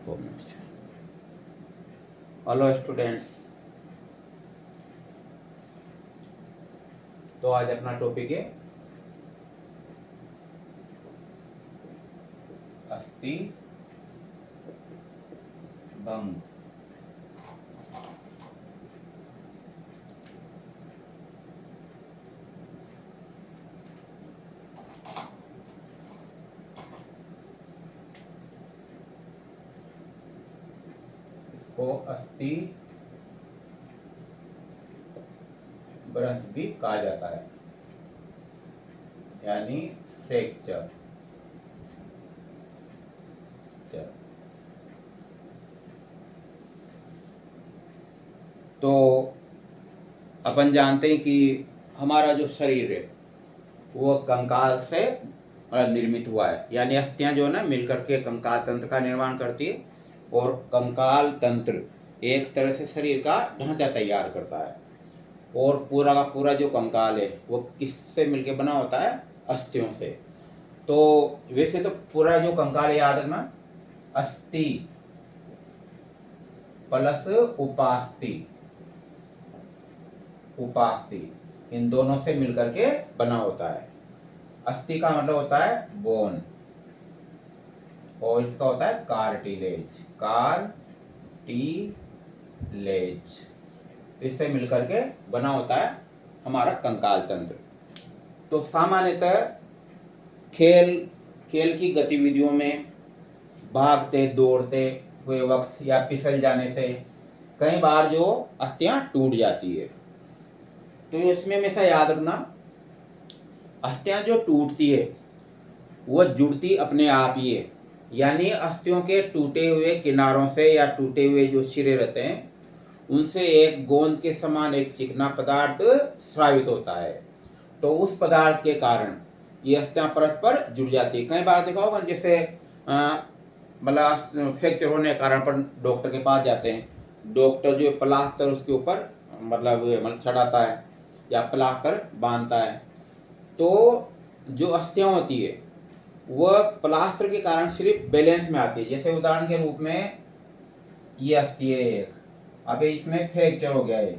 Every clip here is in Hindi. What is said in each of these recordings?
मिनट्स। हेलो स्टूडेंट्स, तो आज अपना टॉपिक है अस्थि भंग। इसको अस्थि भ्रंश भी कहा जाता है, यानी फ्रैक्चर। तो अपन जानते हैं कि हमारा जो शरीर है वो कंकाल से निर्मित हुआ है, यानी अस्थियां जो है ना मिलकर के कंकाल तंत्र का निर्माण करती है, और कंकाल तंत्र एक तरह से शरीर का ढांचा तैयार करता है। और पूरा का पूरा जो कंकाल है वो किससे मिलके बना होता है? अस्थियों से। तो वैसे तो पूरा जो कंकाल है, याद रखना, अस्थि प्लस उपास्थि, इन दोनों से मिलकर के बना होता है। अस्थि का मतलब होता है बोन, और इसका होता है कार्टिलेज, इससे मिलकर के बना होता है हमारा कंकाल तंत्र। तो सामान्यतः खेल की गतिविधियों में भागते दौड़ते हुए वक्त या फिसल जाने से कई बार जो अस्थियां टूट जाती है। तो इसमें हमेशा याद रखना, अस्थियां जो टूटती है वो जुड़ती अपने आप ही है, यानी अस्थियों के टूटे हुए किनारों से या टूटे हुए जो सिरे रहते हैं उनसे एक गोंद के समान एक चिकना पदार्थ स्रावित होता है। तो उस पदार्थ के कारण ये अस्थियां परस्पर जुड़ जाती है। कई बार देखा होगा, जैसे मतलब फ्रैक्चर होने के कारण पर डॉक्टर के पास जाते हैं, डॉक्टर जो प्लास्टर उसके ऊपर मतलब चढ़ाता है या प्लास्टर बांधता है। तो जो अस्थियां होती है वह प्लास्टर के कारण सिर्फ बैलेंस में आती है। जैसे उदाहरण के रूप में ये अस्थि है एक, अब इसमें फ्रैक्चर हो गया है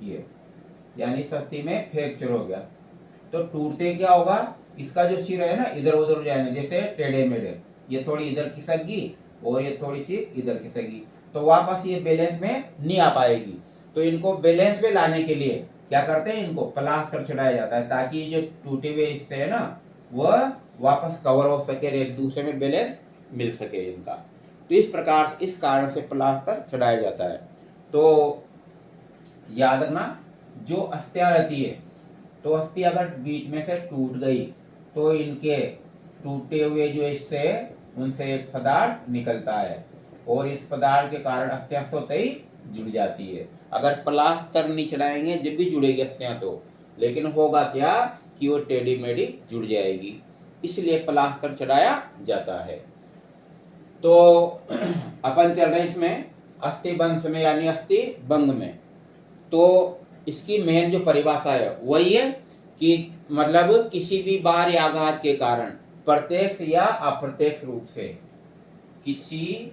ये, यानी इस अस्थि में फ्रैक्चर हो गया, तो टूटते क्या होगा, इसका जो सिर है ना इधर उधर हो जाएंगे, जैसे टेढ़े मेढ़े, ये थोड़ी इधर खिसक और ये थोड़ी सी इधर खिसक, तो वापस ये बैलेंस में नहीं आ पाएगी। तो इनको बैलेंस में लाने के लिए क्या करते हैं, इनको प्लास्टर चढ़ाया जाता है ताकि जो टूटे हुए हिस्से है ना वह वापस कवर हो सके, एक दूसरे में बैलेंस मिल सके इनका। तो इस प्रकार इस कारण से प्लास्टर चढ़ाया जाता है। तो याद रखना, जो अस्थियां रहती है, तो अस्थि अगर बीच में से टूट गई तो इनके टूटे हुए जो हिस्से उनसे एक पदार्थ निकलता है, और इस पदार्थ के कारण अस्थियां स्वतः ही जुड़ जाती है। अगर प्लास्टर नहीं चढ़ाएंगे जब भी जुड़ेगी अस्थियां तो, लेकिन होगा क्या कि वो टेढ़ी मेढ़ी जुड़ जाएगी, इसलिए प्लास्टर चढ़ाया जाता है। तो अपन चल रहे हैं इसमें अस्थि वंश में, यानी अस्थि भंग में। तो इसकी मेन जो परिभाषा है वही है कि मतलब किसी भी बाहरी आघात के कारण प्रत्यक्ष या अप्रत्यक्ष रूप से किसी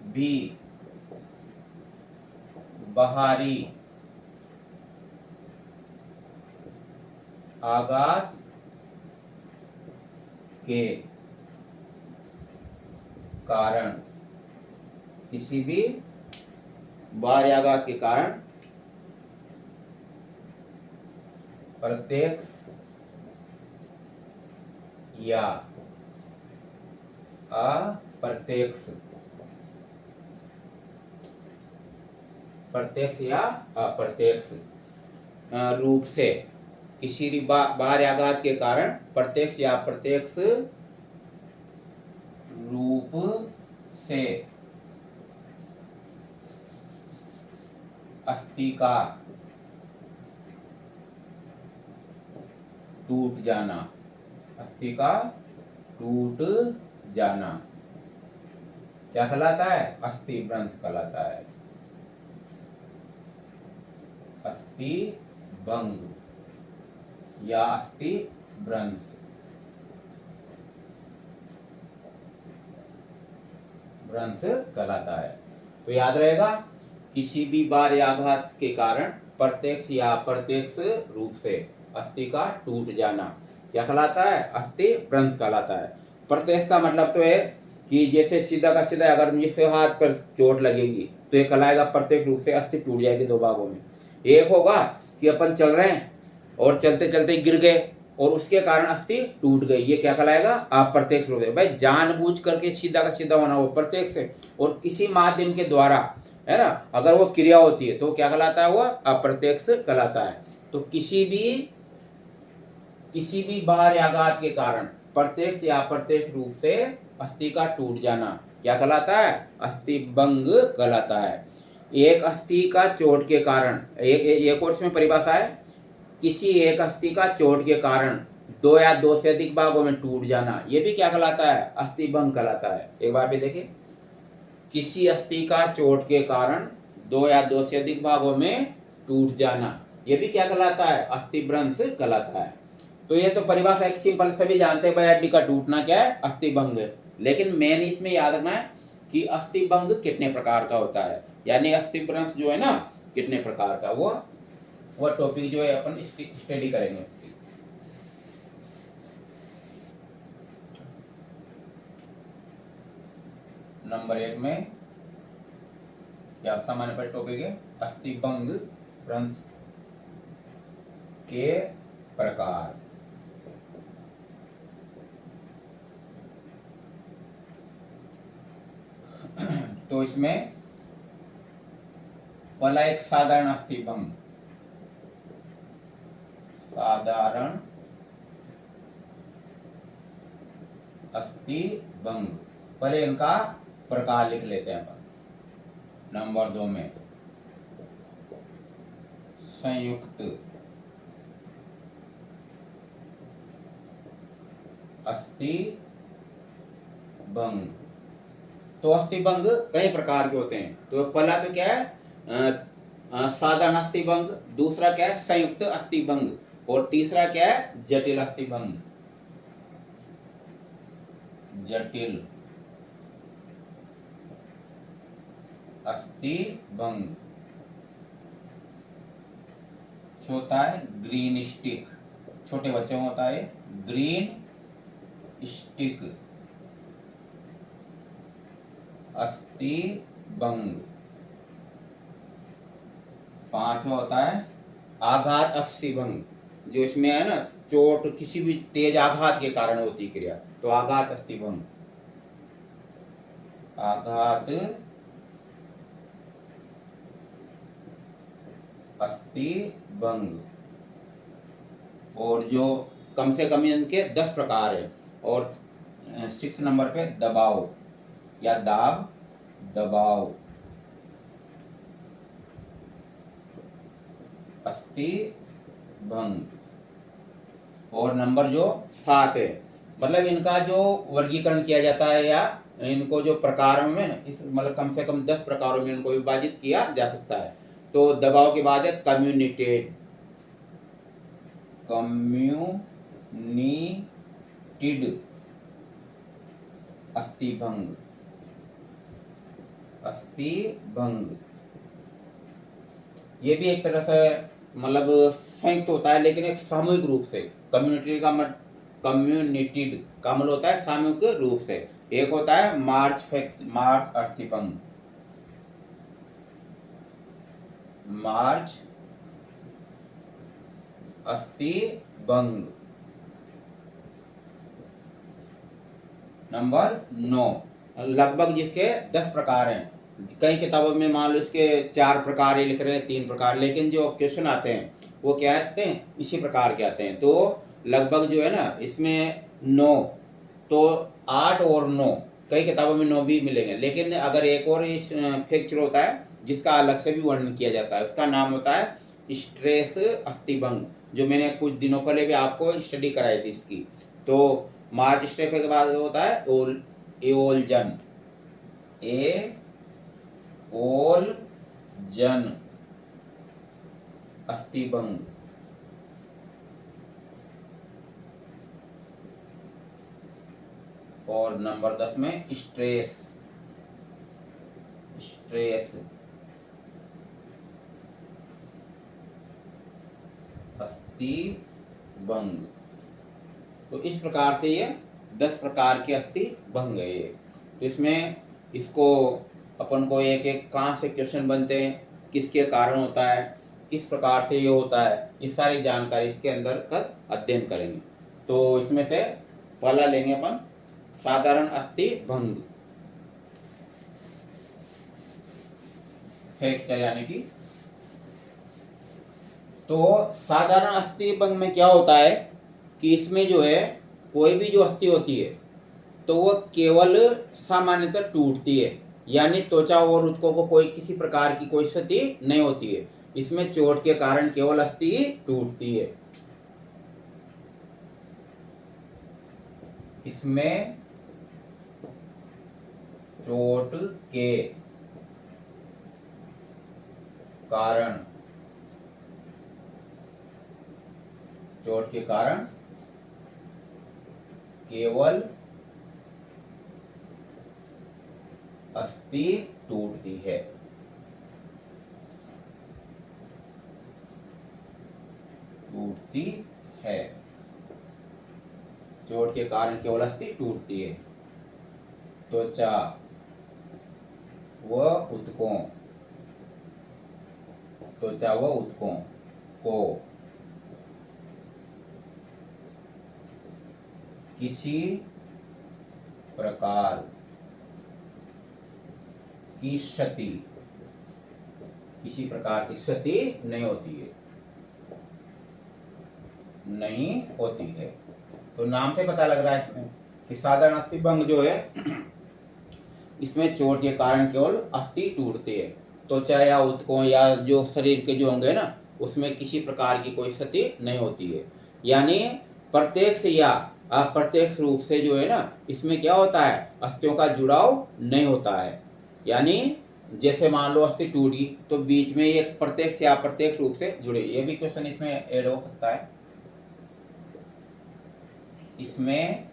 भी बाहरी आघात के कारण, किसी भी बाहरी आघात के कारण प्रत्यक्ष या अप्रत्यक्ष रूप से, किसी भी बाहरी आघात के कारण प्रत्यक्ष या अप्रत्यक्ष रूप से अस्थि का टूट जाना, अस्थि का टूट जाना क्या कहलाता है? अस्थि भ्रंश कहलाता है, अस्थि भंग या अस्थि भ्रंश। भ्रंश कहलाता है। तो याद रहेगा, किसी भी बार या आघात के कारण प्रत्यक्ष या अप्रत्यक्ष रूप से अस्थि का टूट जाना क्या कहलाता है? अस्थि भ्रंश कहलाता है। प्रत्यक्ष का मतलब तो है कि जैसे सीधा का सीधा अगर मुझे हाथ पर चोट लगेगी तो ये कहलाएगा प्रत्यक्ष रूप से अस्थि टूट जाएगी दो भागों में। एक होगा कि अपन चल रहे हैं और चलते चलते गिर गए और उसके कारण अस्थि टूट गई, ये क्या कहलाएगा? अप्रत्यक्ष रूप से। भाई जानबूझ करके सीधा का सीधा होना वो प्रत्यक्ष है, और किसी माध्यम के द्वारा, है ना, अगर वो क्रिया होती है तो क्या कहलाता है? वो अप्रत्यक्ष कहलाता है। तो किसी भी बाहर आघात के कारण प्रत्यक्ष या अप्रत्यक्ष रूप से अस्थि का टूट जाना क्या कहलाता है? अस्थि भंग कहलाता है। एक अस्थि का चोट के कारण, एक और इसमें परिभाषा है, किसी एक अस्थि का चोट के कारण दो या दो से अधिक भागों में टूट जाना, ये भी क्या कहलाता है? अस्थि भंग कहलाता है। एक बार भी देखिए, किसी अस्थि का चोट के कारण दो या दो से अधिक भागों में टूट जाना, ये भी क्या कहलाता है? अस्थि भ्रंश कहलाता है। तो ये तो परिभाषा एक सिंपल, सभी जानते हैं भाई हड्डी का टूटना क्या है? अस्थि भंग है। लेकिन मेन इसमें याद रखना है कि अस्थि भंग कितने प्रकार का होता है, यानी अस्थि भ्रंश जो है ना कितने प्रकार का, वो टॉपिक जो है अपन स्टडी करेंगे। नंबर 1 में क्या सामान्य पर टॉपिक है? अस्थि भंग भ्रंश के प्रकार। तो इसमें पहला एक साधारण अस्थि भंग, साधारण अस्थि भंग। पहले इनका प्रकार लिख लेते हैं अपन। नंबर 2 में संयुक्त अस्थि भंग। तो अस्थि भंग कई प्रकार के होते हैं। तो पहला तो क्या है? साधारण अस्थि भंग, दूसरा क्या है? संयुक्त अस्थि भंग, और तीसरा क्या है? जटिल अस्थि भंग। जटिल अस्थि भंग। होता है ग्रीन स्टिक, छोटे बच्चों में होता है ग्रीन स्टिक अस्थि भंग। 5वां होता है आघात अस्थि भंग, जो इसमें है ना चोट, किसी भी तेज आघात के कारण होती क्रिया, तो आघात अस्थि भंग। आघात अस्थि भंग। और जो कम से कम इनके 10 प्रकार है। और 6 नंबर पे दबाव या दाब, दबाव अस्थि भंग। और नंबर जो 7 है, मतलब इनका जो वर्गीकरण किया जाता है या इनको जो प्रकारों में, इस मतलब कम से कम 10 प्रकारों में इनको विभाजित किया जा सकता है। तो दबाव के बाद है कम्युनिटेड, कम्युनिटेड अस्थि भंग, अस्थि भंग। ये भी एक तरह से मतलब संयुक्त होता है, लेकिन एक सामूहिक रूप से। कम्युनिटी का कम्युनिटेड का मतलब होता है सामूहिक रूप से। एक होता है मार्च अस्थि भंग, मार्च अस्थि भंग। नंबर 9, लगभग जिसके 10 प्रकार हैं। कई किताबों में मान लो इसके 4 प्रकार ही लिख रहे हैं, 3 प्रकार, लेकिन जो क्वेश्चन आते हैं वो क्या आते हैं? इसी प्रकार के आते हैं। तो लगभग जो है ना इसमें 9, तो 8 और 9, कई किताबों में 9 भी मिलेंगे। लेकिन अगर एक और फैक्चर होता है जिसका अलग से भी वर्णन किया जाता है, उसका नाम होता है स्ट्रेस अस्थि भंग, जो मैंने कुछ दिनों पहले भी आपको स्टडी कराई थी इसकी। तो मार्च स्टेप के बाद होता है एओलजन, एओलजन अस्थि भंग। और नंबर 10 में स्ट्रेस स्ट्रेस अस्थि भंग। तो इस प्रकार से ये 10 प्रकार के अस्थि भंग है ये। तो इसमें इसको अपन को एक एक कहाँ से क्वेश्चन बनते हैं, किसके कारण होता है, किस प्रकार से ये होता है, ये सारी जानकारी इसके अंदर का अध्ययन करेंगे। तो इसमें से पहला लेंगे अपन साधारण अस्थि भंग, फ्रैक्चर यानी कि। तो साधारण अस्थि भंग में क्या होता है कि इसमें जो है कोई भी जो अस्थि होती है तो वो केवल सामान्यतः टूटती है, यानी त्वचा और ऊतकों को कोई किसी प्रकार की कोई क्षति नहीं होती है। इसमें चोट के कारण केवल अस्थि ही टूटती है। इसमें चोट के कारण केवल अस्थि टूटती है। चोट के कारण केवल अस्थि टूटती है। त्वचा व ऊतकों को किसी प्रकार की क्षति नहीं होती है। तो नाम से पता लग रहा है इसमें कि साधारण अस्थि भंग जो है इसमें चोट के कारण केवल अस्थि टूटते हैं। त्वचा या ऊतकों या जो शरीर के जो अंग है ना उसमें किसी प्रकार की कोई क्षति नहीं होती है, यानी प्रत्यक्ष या अप्रत्यक्ष रूप से जो है ना इसमें क्या होता है, अस्थियों का जुड़ाव नहीं होता है। यानी जैसे मान लो अस्थि टूटी तो बीच में ये प्रत्यक्ष या अप्रत्यक्ष रूप से जुड़े। ये भी क्वेश्चन इसमें ऐड हो सकता है। इसमें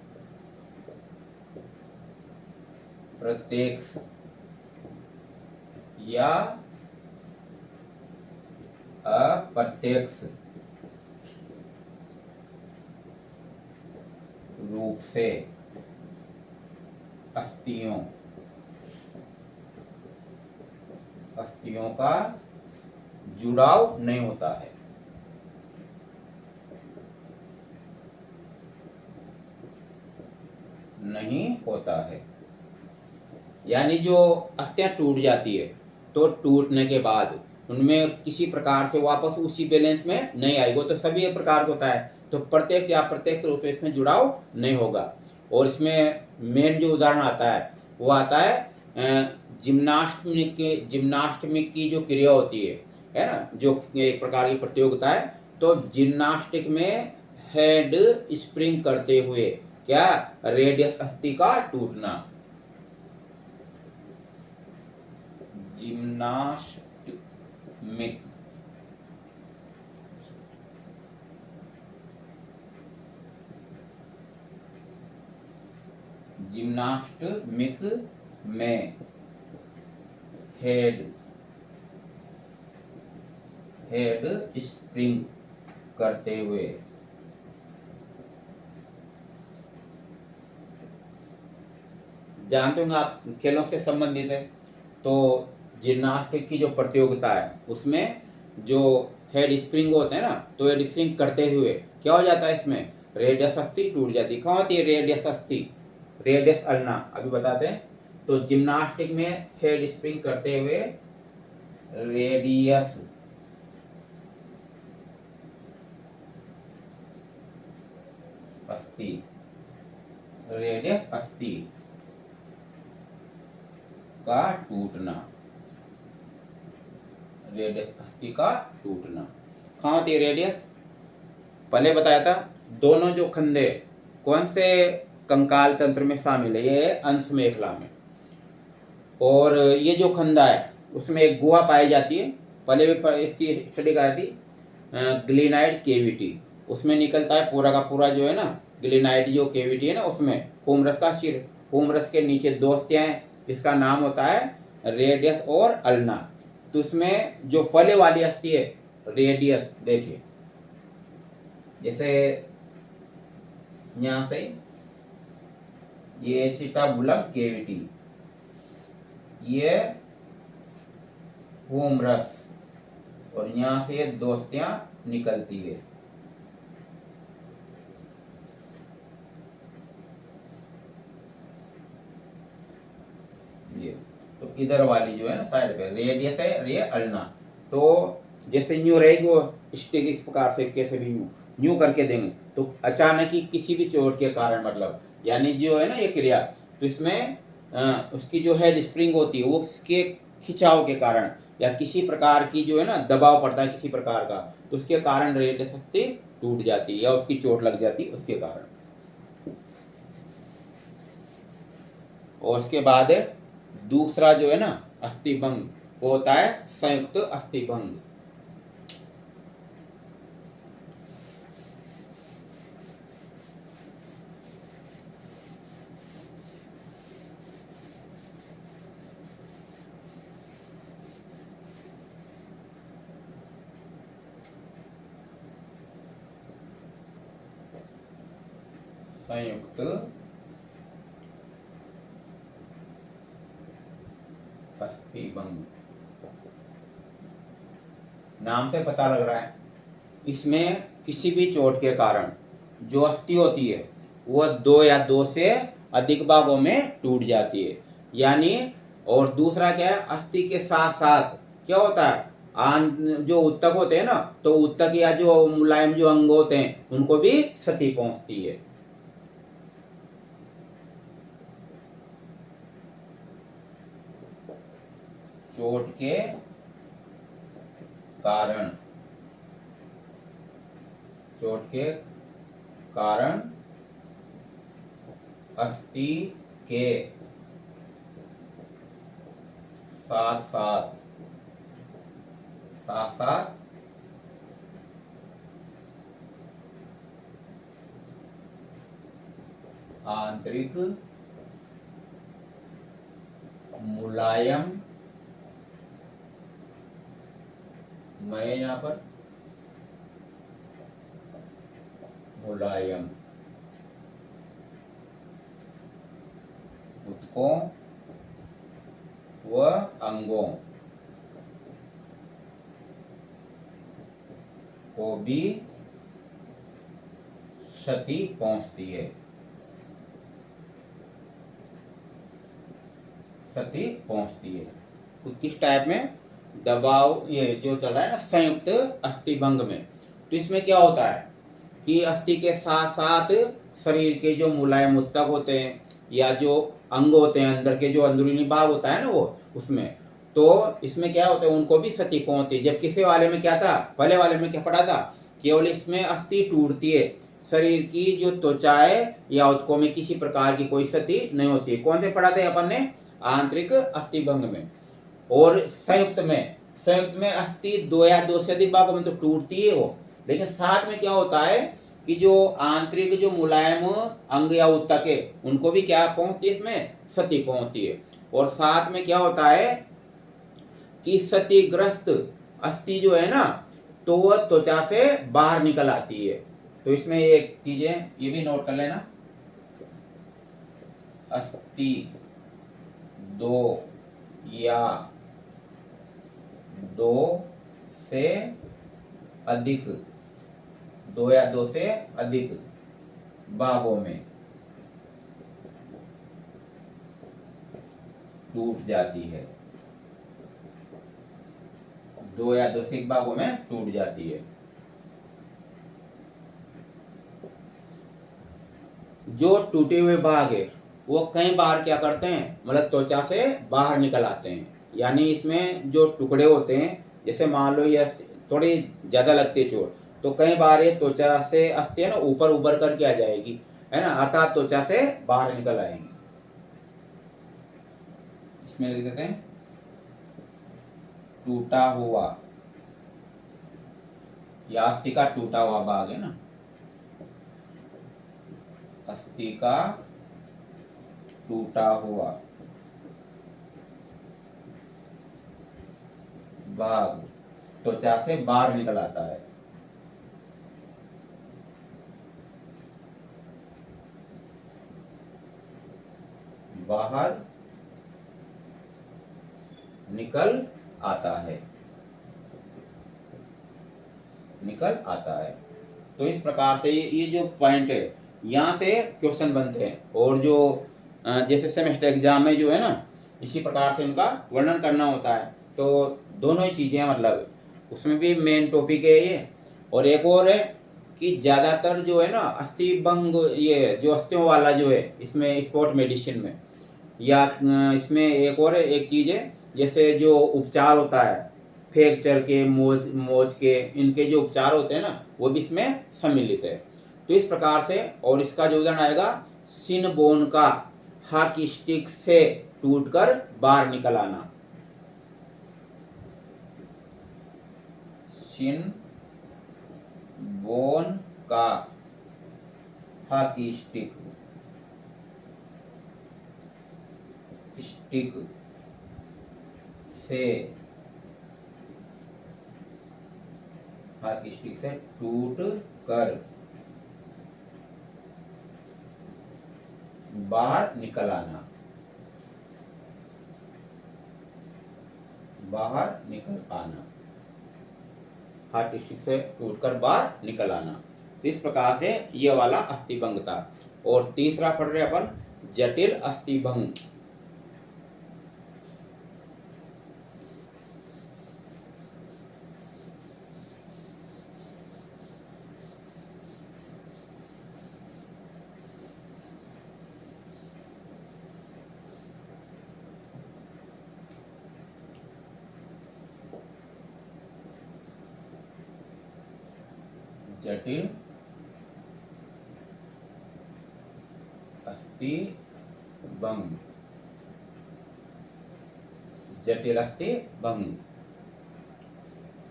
प्रत्यक्ष या अप्रत्यक्ष रूप से अस्थियों का जुड़ाव नहीं होता है। यानी जो अस्थियां टूट जाती है तो टूटने के बाद उनमें किसी प्रकार से वापस उसी बैलेंस में नहीं आएगी, तो सभी एक प्रकार होता है। तो प्रत्यक्ष या अप्रत्यक्ष रूप से इसमें जुड़ाव नहीं होगा। और इसमें मेन जो उदाहरण आता है वो आता है जिम्नास्टिक की जो क्रिया होती है ना, जो एक प्रकार की प्रतियोगिता है। तो जिम्नास्टिक में हेड स्प्रिंग करते हुए क्या रेडियस अस्थि का टूटना। जिम्नास्टिक में हेड स्प्रिंग करते हुए जानते होंगे आप, खेलों से संबंधित है। तो जिम्नास्टिक की जो प्रतियोगिता है उसमें जो हेड स्प्रिंग होते हैं ना, तो हेड स्प्रिंग करते हुए क्या हो जाता है, इसमें रेडियस अस्थि टूट जाती है। कहाँ होती है रेडियस अस्थि, रेडियस अल्ना अभी बताते हैं। तो जिम्नास्टिक में हेड स्प्रिंग करते हुए रेडियस अस्थि का टूटना। कहाँ होती है रेडियस, पहले बताया था। दोनों जो खंडे कौन से कंकाल तंत्र में शामिल है, ये अंश मेखला में। और ये जो खंडा है उसमें एक गुहा पाई जाती है, पहले भी इसकी स्टडी कराई थी, ग्लिनाइड केविटी। उसमें निकलता है पूरा का पूरा जो है ना ग्लिनाइड जो केविटी है ना, उसमें होमरस का सिर, होमरस के नीचे दो अस्थियां हैं जिसका नाम होता है रेडियस और अल्ना। तो इसमें जो पहले वाली अस्थि है रेडियस, देखिए जैसे यहाँ से ये एसिटाबुलम केविटी, ये होमरस, और यहाँ से ये दो अस्थियां निकलती है। ये तो इधर वाली जो है ना साइड पे रेडियस है, ये अल्ना। तो जैसे न्यू रहेगी वो स्टिक इस प्रकार से कैसे भी न्यू न्यू करके देंगे, तो अचानक ही किसी भी चोट के कारण मतलब यानी जो है ना ये क्रिया, तो इसमें उसकी जो हेड स्प्रिंग होती है वो उसके खिंचाव के कारण या किसी प्रकार की जो है ना दबाव पड़ता है किसी प्रकार का, तो उसके कारण रेडियस अस्थि टूट जाती है या उसकी चोट लग जाती है उसके कारण। और उसके बाद दूसरा जो है ना अस्थिभंग वो होता है संयुक्त अस्थिभंग। संयुक्त अस्थिभंग नाम से पता लग रहा है, इसमें किसी भी चोट के कारण जो अस्थि होती है वो दो या दो से अधिक भागों में टूट जाती है। यानी और दूसरा क्या है, अस्थि के साथ साथ क्या होता है जो उत्तक होते हैं ना, तो उत्तक या जो मुलायम जो अंग होते हैं उनको भी क्षति पहुंचती है। चोट के कारण, चोट के कारण अस्थि के साथ साथ साथ साथ आंतरिक मुलायम, मैं यहाँ पर मुलायम ऊतकों व अंगों को भी क्षति पहुंचती है, क्षति पहुंचती है। तो किस टाइप में दबाव ये जो चल रहा है ना संयुक्त अस्थिभंग में, तो इसमें क्या होता है कि अस्थि के साथ साथ शरीर के जो मुलायम ऊतक होते हैं या जो अंग होते हैं अंदर के जो अंदरूनी भाग होता है ना वो उसमें, तो इसमें क्या होता है उनको भी क्षति पहुंचती है। जब किसी वाले में क्या था, पहले वाले में क्या पड़ा था, केवल इसमें अस्थि टूटती है, शरीर की जो त्वचा है या ऊतकों में किसी प्रकार की कोई क्षति नहीं होती है। कौन से पढ़ा था अपन ने, आंतरिक अस्थिभंग में। और संयुक्त में अस्थि दो या दो से अधिक भागों में तो टूटती है वो, लेकिन साथ में क्या होता है कि जो आंतरिक जो मुलायम अंग या ऊतक है उनको भी क्या पहुंचती है, इसमें क्षति पहुंचती है। और साथ में क्या होता है कि क्षतिग्रस्त अस्थि जो है ना तो वह त्वचा से बाहर निकल आती है। तो इसमें एक चीजें ये भी नोट कर लेना, अस्थि दो या दो से अधिक, दो या दो से अधिक भागों में टूट जाती है, दो या दो से एक भागों में टूट जाती है। जो टूटे हुए भाग है वो कई बार क्या करते हैं मतलब त्वचा से बाहर निकल आते हैं। यानी इसमें जो टुकड़े होते हैं, जैसे मान लो ये थोड़ी ज़्यादा लगती है चोट, तो कई बार ये त्वचा से अस्थि है ना ऊपर उभर करके आ जाएगी, है ना, अर्थात त्वचा से बाहर निकल आएंगी। इसमें लिख देते हैं टूटा हुआ, या अस्थि का टूटा हुआ भाग है ना, अस्थि का टूटा हुआ भाग त्वचा से बाहर निकल आता है। बाहर निकल आता है, निकल आता है। तो इस प्रकार से ये जो पॉइंट है यहाँ से क्वेश्चन बनते हैं। और जो जैसे सेमेस्टर एग्जाम में जो है ना, इसी प्रकार से उनका वर्णन करना होता है। तो दोनों ही चीज़ें मतलब उसमें भी मेन टॉपिक है ये। और एक और है कि ज़्यादातर जो है ना अस्थि भंग, ये जो अस्थियों वाला जो है इसमें स्पोर्ट मेडिसिन में, या इसमें एक और एक चीज़ है, जैसे जो उपचार होता है फ्रैक्चर के, मोच के, इनके जो उपचार होते हैं ना वो भी इसमें सम्मिलित है। तो इस प्रकार से, और इसका जो उदाहरण आएगा, सिन बोन का हॉकी स्टिक से टूटकर बाहर निकल आना। सिन बोन का हॉकी स्टिक से हॉकी स्टिक से टूट कर बाहर निकल आना, बाहर निकल आना, हॉकी स्टिक से टूटकर बाहर निकल आना। तो इस प्रकार से ये वाला अस्थिभंग था। और तीसरा पढ़ रहे अपन जटिल अस्थिभंग। जटिल अस्थिभंग, जटिल अस्थिभंग।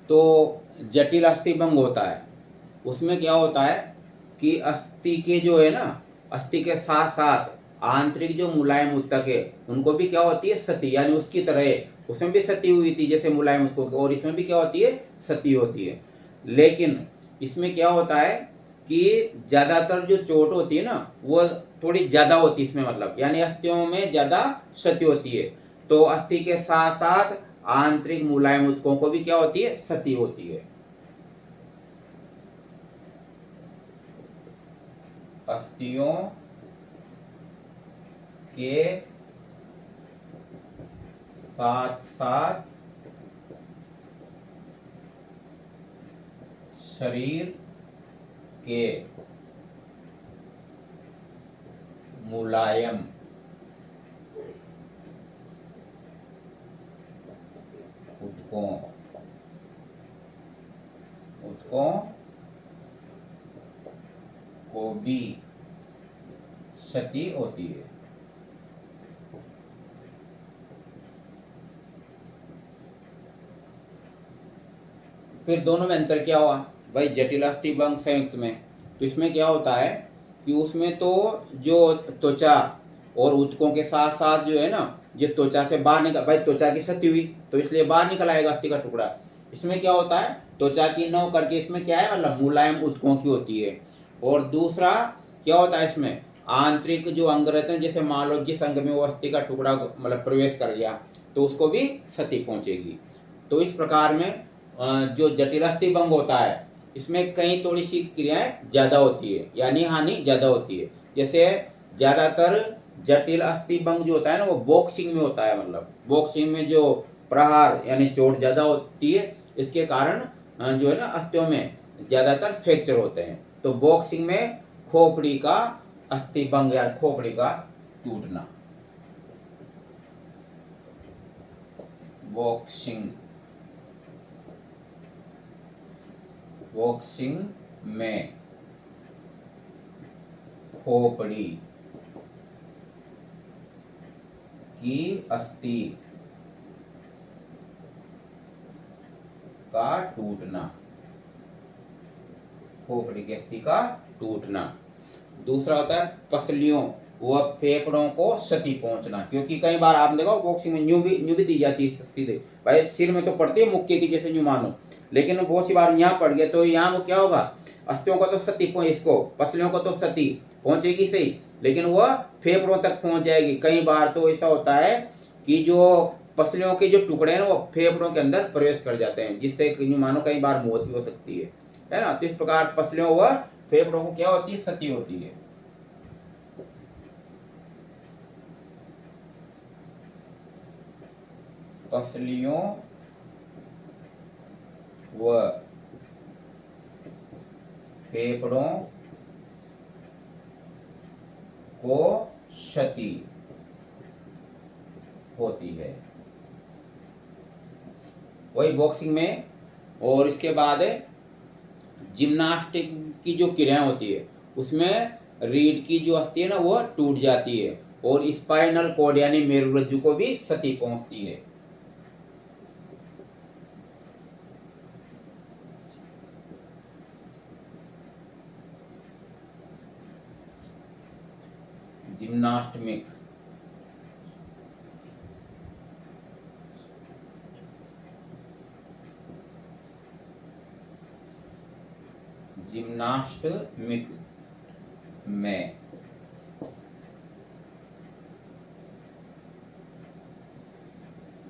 तो जटिल अस्थिभंग होता है, उसमें क्या होता है कि अस्थि के जो है ना, अस्थि के साथ साथ आंतरिक जो मुलायम ऊतक है उनको भी क्या होती है, सती, यानी उसकी तरह है। उसमें भी सती हुई थी जैसे मुलायम ऊतकों की, और इसमें भी क्या होती है, सती होती है। लेकिन इसमें क्या होता है कि ज़्यादातर जो चोट होती है ना वो थोड़ी ज़्यादा होती है इसमें, मतलब यानी अस्थियों में ज़्यादा क्षति होती है। तो अस्थि के साथ साथ आंतरिक मुलायम ऊतकों को भी क्या होती है, क्षति होती है। अस्थियों के साथ साथ शरीर के मुलायम ऊतकों को भी क्षति होती है। फिर दोनों में अंतर क्या हुआ भाई, जटिल अस्थिभंग संयुक्त में, तो इसमें क्या होता है कि उसमें तो जो त्वचा और ऊतकों के साथ साथ जो है ना, ये त्वचा से बाहर निकल, भाई त्वचा की क्षति हुई तो इसलिए बाहर निकल आएगा अस्थि का टुकड़ा। इसमें क्या होता है, त्वचा की नौ करके इसमें क्या है, मतलब मुलायम ऊतकों की होती है। और दूसरा क्या होता है, इसमें आंतरिक जो अंग रहते हैं, जैसे मान लो जिस अंग में वो अस्थि का टुकड़ा मतलब प्रवेश कर गया तो उसको भी क्षति पहुंचेगी। तो इस प्रकार में जो जटिल अस्थिभंग होता है इसमें कई थोड़ी सी क्रियाएं ज़्यादा होती है, यानी हानि ज़्यादा होती है। जैसे ज़्यादातर जटिल अस्थिभंग जो होता है ना वो बॉक्सिंग में होता है, मतलब बॉक्सिंग में जो प्रहार यानी चोट ज़्यादा होती है, इसके कारण जो है ना अस्थियों में ज़्यादातर फ्रैक्चर होते हैं। तो बॉक्सिंग में खोपड़ी का अस्थिभंग या खोपड़ी का टूटना, बॉक्सिंग में खोपड़ी की अस्थि का टूटना, खोपड़ी की अस्थि का टूटना। दूसरा होता है पसलियों वह फेफड़ों को क्षति पहुंचना। क्योंकि कई बार आपने देखा बॉक्सिंग में यूं भी दी जाती है सीधे, भाई सिर में तो पड़ती है मुक्के की जैसे यूं मानो, लेकिन बहुत सी बार यहाँ पड़ गया तो यहाँ वो क्या होगा, अस्थियों को तो क्षति इसको पसलियों को तो क्षति पहुंचेगी सही, लेकिन वह फेफड़ों तक पहुंच जाएगी। कई बार तो ऐसा होता है कि जो पसलियों के जो टुकड़े हैं वो फेफड़ों के अंदर प्रवेश कर जाते हैं, जिससे यूं मानो कई बार मौत भी हो सकती है ना। तो इस प्रकार पसलियों व फेफड़ों को क्या होती है, क्षति होती है। पसलियों व फेफड़ों को क्षति होती है, वही बॉक्सिंग में। और इसके बाद जिम्नास्टिक की जो क्रियाएं होती है उसमें रीढ़ की जो अस्थि है ना वो टूट जाती है और स्पाइनल कॉर्ड यानी मेरुरज्जु को भी क्षति पहुंचती है। जिम्नास्टिक जिम्नास्टिक में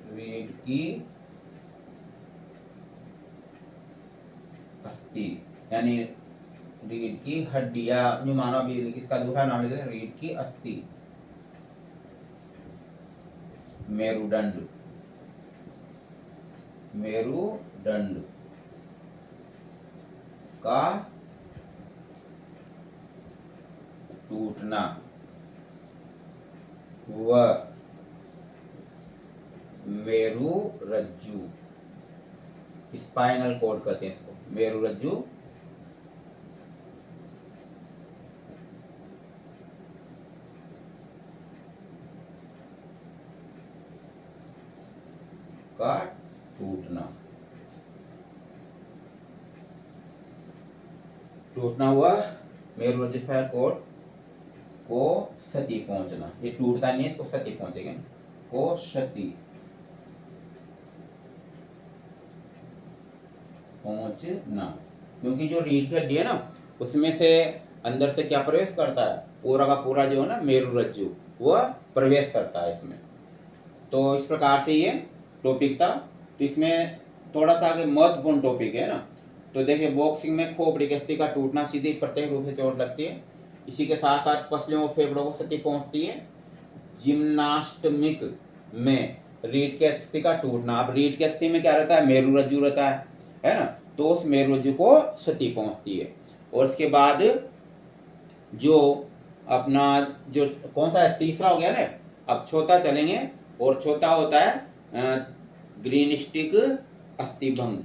रीढ़ की अस्थि यानी रीढ़ की हड्डी या जो मानो भी इसका दूसरा नाम लिखते हैं रीढ़ की अस्थि, मेरुदंड, मेरुदंड का टूटना व मेरुरज्जु, स्पाइनल कॉर्ड कहते हैं इसको, मेरुरज्जु का टूटना हुआ मेरुरज्जु स्पाइनल कॉर्ड को क्षति पहुंचना। ये टूटता नहीं है, इसको क्षति पहुंचेगा को क्षति पहुंचना। क्योंकि जो रीढ़ की हड्डी है ना उसमें से अंदर से क्या प्रवेश करता है, पूरा का पूरा जो है ना मेरुरज्जु वह प्रवेश करता है इसमें। तो इस प्रकार से ये टॉपिक था। तो इसमें थोड़ा सा आगे महत्वपूर्ण टॉपिक है ना। तो देखिए बॉक्सिंग में खोपड़ी की अस्थि का टूटना सीधी प्रत्यक्ष रूप से चोट लगती है, इसी के साथ साथ पसलियों और फेफड़ों को क्षति पहुंचती है। जिम्नास्टिक में रीढ़ की अस्थि का टूटना, अब रीढ़ की अस्थि में क्या रहता है, मेरुरज्जु रहता है ना, तो उस मेरुरज्जु को क्षति पहुंचती है। और इसके बाद जो अपना जो कौन सा है, तीसरा हो गया ना, अब चौथा चलेंगे। और चौथा होता है ग्रीनिस्टिक अस्थिभंग।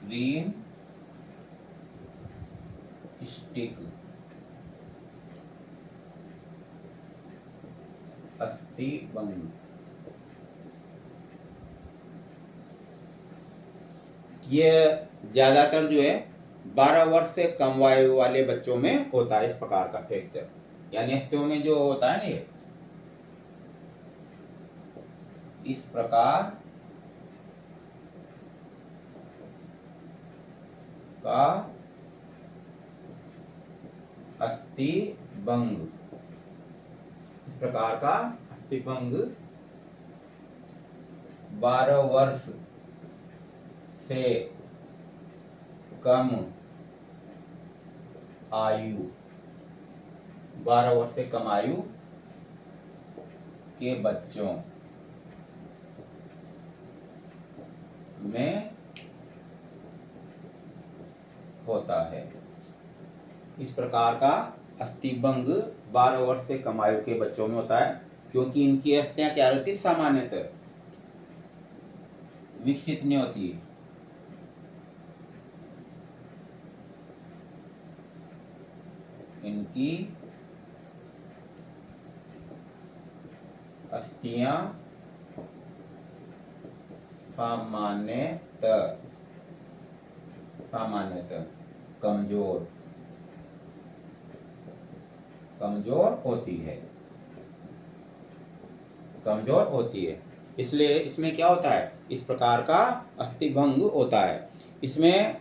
ग्रीन स्टिक अस्थिभंग, ये ज्यादातर जो है 12 वर्ष से कम आयु वाले बच्चों में होता है इस प्रकार का फ्रैक्चर, यानी अस्थियों में जो होता है ना ये इस प्रकार का अस्थिभंग, इस प्रकार का अस्थिभंग 12 वर्ष से कम आयु, 12 वर्ष से कम आयु के बच्चों में होता है। इस प्रकार का अस्थिभंग 12 वर्ष से कम आयु के बच्चों में होता है, क्योंकि इनकी अस्थियां क्या रहती है, सामान्यतः विकसित नहीं होती, इनकी अस्थियां सामान्यतः कमजोर होती है। इसलिए इसमें क्या होता है, इस प्रकार का अस्थि भंग होता है। इसमें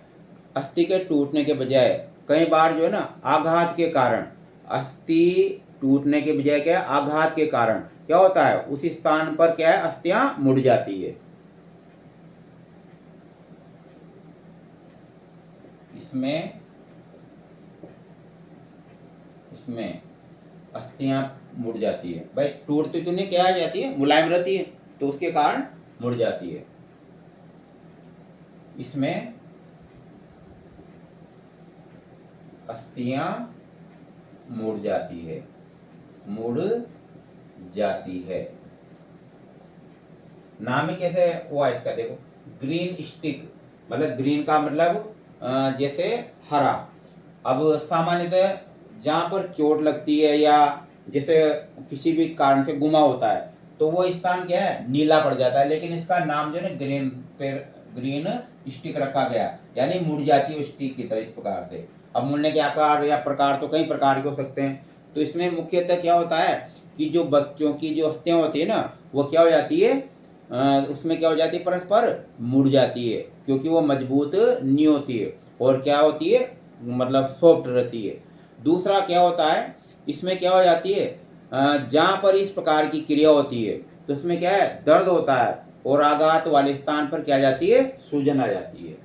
अस्थि के टूटने के बजाय कई बार जो है ना आघात के कारण, अस्थि टूटने के बजाय क्या है, आघात के कारण क्या होता है, उस स्थान पर क्या है, अस्थियां मुड़ जाती है। इसमें अस्थियां मुड़ जाती है। भाई टूटती तो नहीं, क्या आ जाती है, मुलायम रहती है, तो उसके कारण मुड़ जाती है। इसमें अस्थियां मुड़ जाती है। नाम ही कैसे हुआ इसका, देखो, ग्रीन स्टिक, मतलब ग्रीन का मतलब जैसे हरा। अब सामान्यतः जहाँ पर चोट लगती है या जैसे किसी भी कारण से गुमा होता है, तो वो स्थान क्या है, नीला पड़ जाता है, लेकिन इसका नाम जो है ग्रीन स्टिक रखा गया, यानी मुड़ जाती है स्टिक की तरह, इस प्रकार से। अब मुड़ने के आकार या प्रकार तो कई प्रकार के हो सकते हैं। तो इसमें मुख्यतः क्या होता है कि जो बच्चों की जो अस्थियां होती है ना, वो क्या हो जाती है, उसमें क्या हो जाती है, परस्पर मुड़ जाती है, क्योंकि वो मजबूत नहीं होती है और क्या होती है, मतलब सॉफ्ट रहती है। दूसरा क्या होता है, इसमें क्या हो जाती है, जहाँ पर इस प्रकार की क्रिया होती है तो उसमें क्या है, दर्द होता है, और आघात वाले स्थान पर क्या जाती है, सूजन आ जाती है।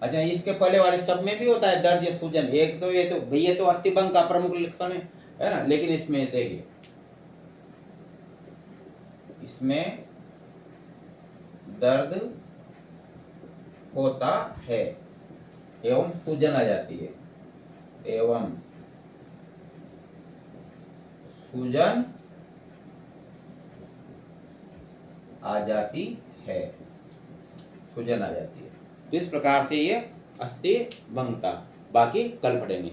अच्छा, इसके पहले वाले सब में भी होता है दर्द या सूजन, एक तो ये तो अस्थिभंग का प्रमुख लक्षण है ना, लेकिन इसमें देखिए, इसमें दर्द होता है एवं सूजन आ जाती है, सूजन आ जाती है। तो इस प्रकार से ये अस्थि भंगता, बाकी कल पढ़ेंगे।